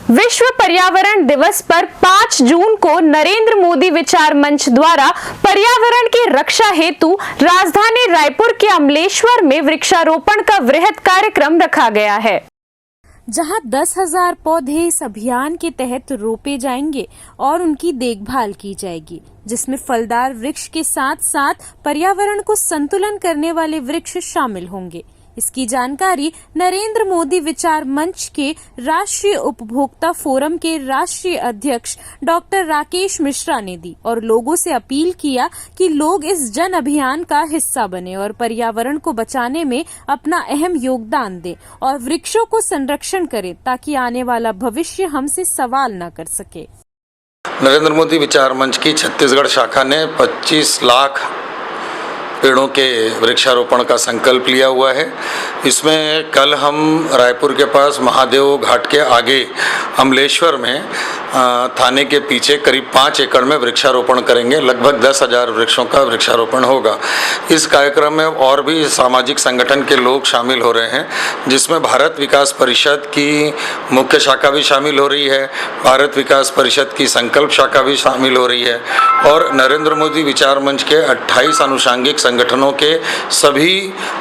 विश्व पर्यावरण दिवस पर 5 जून को नरेंद्र मोदी विचार मंच द्वारा पर्यावरण की रक्षा हेतु राजधानी रायपुर के अमलेश्वर में वृक्षारोपण का वृहद कार्यक्रम रखा गया है, जहां 10,000 पौधे इस अभियान के तहत रोपे जाएंगे और उनकी देखभाल की जाएगी, जिसमें फलदार वृक्ष के साथ साथ पर्यावरण को संतुलन करने वाले वृक्ष शामिल होंगे। इसकी जानकारी नरेंद्र मोदी विचार मंच के राष्ट्रीय उपभोक्ता फोरम के राष्ट्रीय अध्यक्ष डॉक्टर राकेश मिश्रा ने दी और लोगों से अपील किया कि लोग इस जन अभियान का हिस्सा बने और पर्यावरण को बचाने में अपना अहम योगदान दें और वृक्षों को संरक्षण करें ताकि आने वाला भविष्य हमसे सवाल न कर सके। नरेंद्र मोदी विचार मंच की छत्तीसगढ़ शाखा ने 25 लाख पेड़ों के वृक्षारोपण का संकल्प लिया हुआ है। इसमें कल हम रायपुर के पास महादेव घाट के आगे अमलेश्वर में थाने के पीछे करीब 5 एकड़ में वृक्षारोपण करेंगे। लगभग 10,000 वृक्षों का वृक्षारोपण होगा। इस कार्यक्रम में और भी सामाजिक संगठन के लोग शामिल हो रहे हैं, जिसमें भारत विकास परिषद की मुख्य शाखा भी शामिल हो रही है, भारत विकास परिषद की संकल्प शाखा भी शामिल हो रही है और नरेंद्र मोदी विचार मंच के 28 अनुषांगिक संगठनों के सभी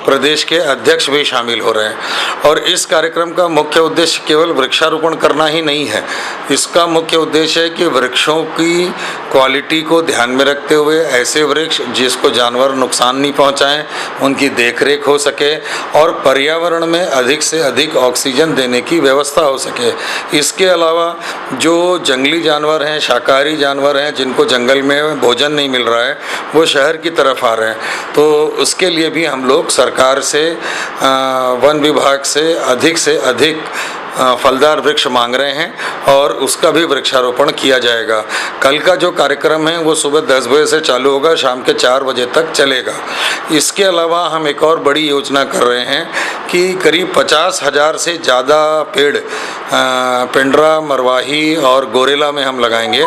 प्रदेश के अध्यक्ष भी शामिल हो रहे हैं। और इस कार्यक्रम का मुख्य उद्देश्य केवल वृक्षारोपण करना ही नहीं है। इसका मुख्य उद्देश्य है कि वृक्षों की क्वालिटी को ध्यान में रखते हुए ऐसे वृक्ष जिसको जानवर नुकसान नहीं पहुंचाएं, उनकी देखरेख हो सके और पर्यावरण में अधिक से अधिक ऑक्सीजन देने की व्यवस्था हो सके। इसके अलावा जो जंगली जानवर हैं, शाकाहारी जानवर हैं, जिनको जंगल में भोजन नहीं मिल रहा है, वो शहर की तरफ आ रहे हैं, तो उसके लिए भी हम लोग सरकार से वन विभाग से अधिक फलदार वृक्ष मांग रहे हैं और उसका भी वृक्षारोपण किया जाएगा। कल का जो कार्यक्रम है वो सुबह 10 बजे से चालू होगा, शाम के 4 बजे तक चलेगा। इसके अलावा हम एक और बड़ी योजना कर रहे हैं कि करीब 50,000 से ज़्यादा पेड़ पिंडरा, मरवाही और गोरेला में हम लगाएंगे,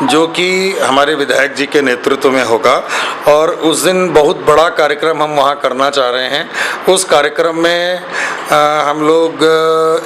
जो कि हमारे विधायक जी के नेतृत्व में होगा और उस दिन बहुत बड़ा कार्यक्रम हम वहाँ करना चाह रहे हैं। उस कार्यक्रम में हम लोग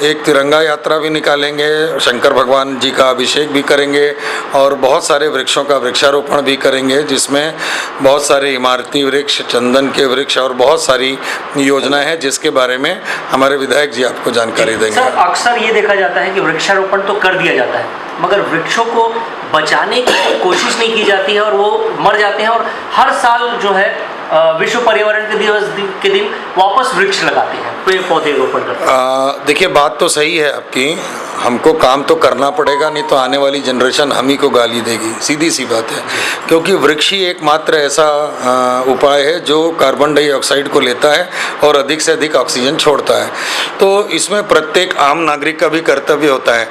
एक तिरंगा यात्रा भी निकालेंगे, शंकर भगवान जी का अभिषेक भी करेंगे और बहुत सारे वृक्षों का वृक्षारोपण भी करेंगे, जिसमें बहुत सारे इमारती वृक्ष, चंदन के वृक्ष और बहुत सारी योजनाएं हैं, जिसके बारे में हमारे विधायक जी आपको जानकारी देंगे। सर, अक्सर ये देखा जाता है कि वृक्षारोपण तो कर दिया जाता है मगर वृक्षों को बचाने की कोशिश नहीं की जाती है और वो मर जाते हैं और हर साल जो है विश्व पर्यावरण के दिवस के दिन वापस वृक्ष लगाते हैं, पेड़ पौधे रोपण करते हैं। देखिए, बात तो सही है आपकी, हमको काम तो करना पड़ेगा, नहीं तो आने वाली जनरेशन हम ही को गाली देगी, सीधी सी बात है। क्योंकि वृक्ष ही एकमात्र ऐसा उपाय है जो कार्बन डाइऑक्साइड को लेता है और अधिक से अधिक ऑक्सीजन छोड़ता है। तो इसमें प्रत्येक आम नागरिक का भी कर्तव्य होता है।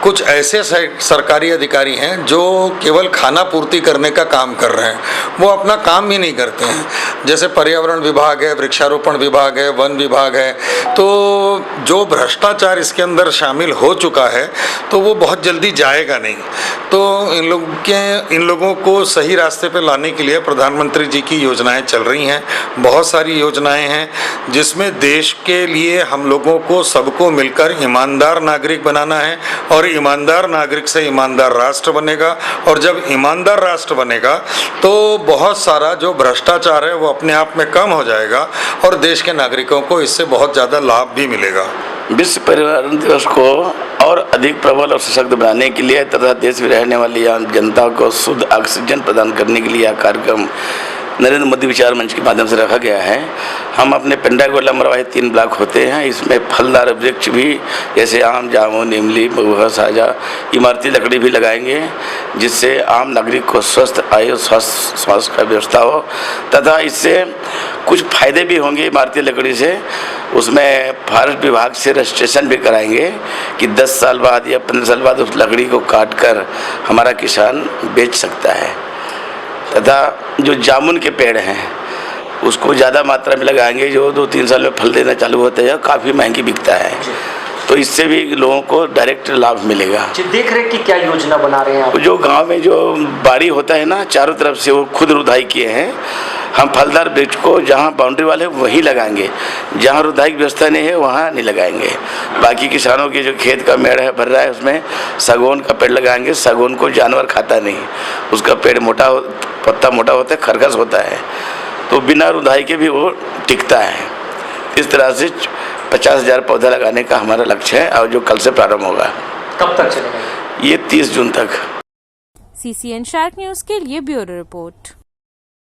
कुछ ऐसे सरकारी अधिकारी हैं जो केवल खाना पूर्ति करने का काम कर रहे हैं, वो अपना काम ही नहीं करते हैं। जैसे पर्यावरण विभाग है, वृक्षारोपण विभाग है, वन विभाग है, तो जो भ्रष्टाचार इसके अंदर शामिल हो चुका है तो वो बहुत जल्दी जाएगा नहीं। तो इन लोगों को सही रास्ते पे लाने के लिए प्रधानमंत्री जी की योजनाएं चल रही हैं, बहुत सारी योजनाएं हैं, जिसमें देश के लिए हम लोगों को सबको मिलकर ईमानदार नागरिक बनाना है और ईमानदार नागरिक से ईमानदार राष्ट्र बनेगा और जब ईमानदार राष्ट्र बनेगा तो बहुत सारा जो भ्रष्टाचार है वो अपने आप में कम हो जाएगा और देश के नागरिकों को इससे बहुत ज़्यादा लाभ भी मिलेगा। विश्व पर्यावरण दिवस को और अधिक प्रबल और सशक्त बनाने के लिए तथा देश में रहने वाली आम जनता को शुद्ध ऑक्सीजन प्रदान करने के लिए यह कार्यक्रम नरेंद्र मोदी विचार मंच के माध्यम से रखा गया है। हम अपने पिंडरा, गोरेला, मरवाही 3 ब्लॉक होते हैं। इसमें फलदार वृक्ष भी जैसे आम, जामुन, इमली, महुआ, साजा, इमारती लकड़ी भी लगाएंगे, जिससे आम नागरिक को स्वस्थ आयु स्वास्थ्य का व्यवस्था हो तथा इससे कुछ फायदे भी होंगे इमारती लकड़ी से। उसमें फॉरेस्ट विभाग से रजिस्ट्रेशन भी कराएंगे कि 10 साल बाद या 15 साल बाद उस लकड़ी को काट कर हमारा किसान बेच सकता है। तथा जो जामुन के पेड़ हैं उसको ज़्यादा मात्रा में लगाएंगे, जो 2-3 साल में फल देना चालू होता है, काफ़ी महंगी बिकता है, तो इससे भी लोगों को डायरेक्ट लाभ मिलेगा। देख रेख की क्या योजना बना रहे हैं आप? जो गांव में जो बाड़ी होता है ना, चारों तरफ से वो खुद रुदाई किए हैं हम फलदार वृक्ष को जहाँ बाउंड्री वाले वहीं लगाएंगे, जहाँ रुदाई की व्यवस्था नहीं है वहाँ नहीं लगाएंगे। बाकी किसानों के जो खेत का मेड़ है भर रहा है उसमें सागौन का पेड़ लगाएंगे। सागौन को जानवर खाता नहीं, उसका पेड़ पत्ता मोटा होता है, खरगस होता है, तो बिना रुदाई के भी वो टिकता है। इस तरह से 50,000 पौधा लगाने का हमारा लक्ष्य है और जो कल से प्रारंभ होगा। कब तक चलेगा ये 30 जून तक। CCN शार्क न्यूज के लिए ब्यूरो रिपोर्ट।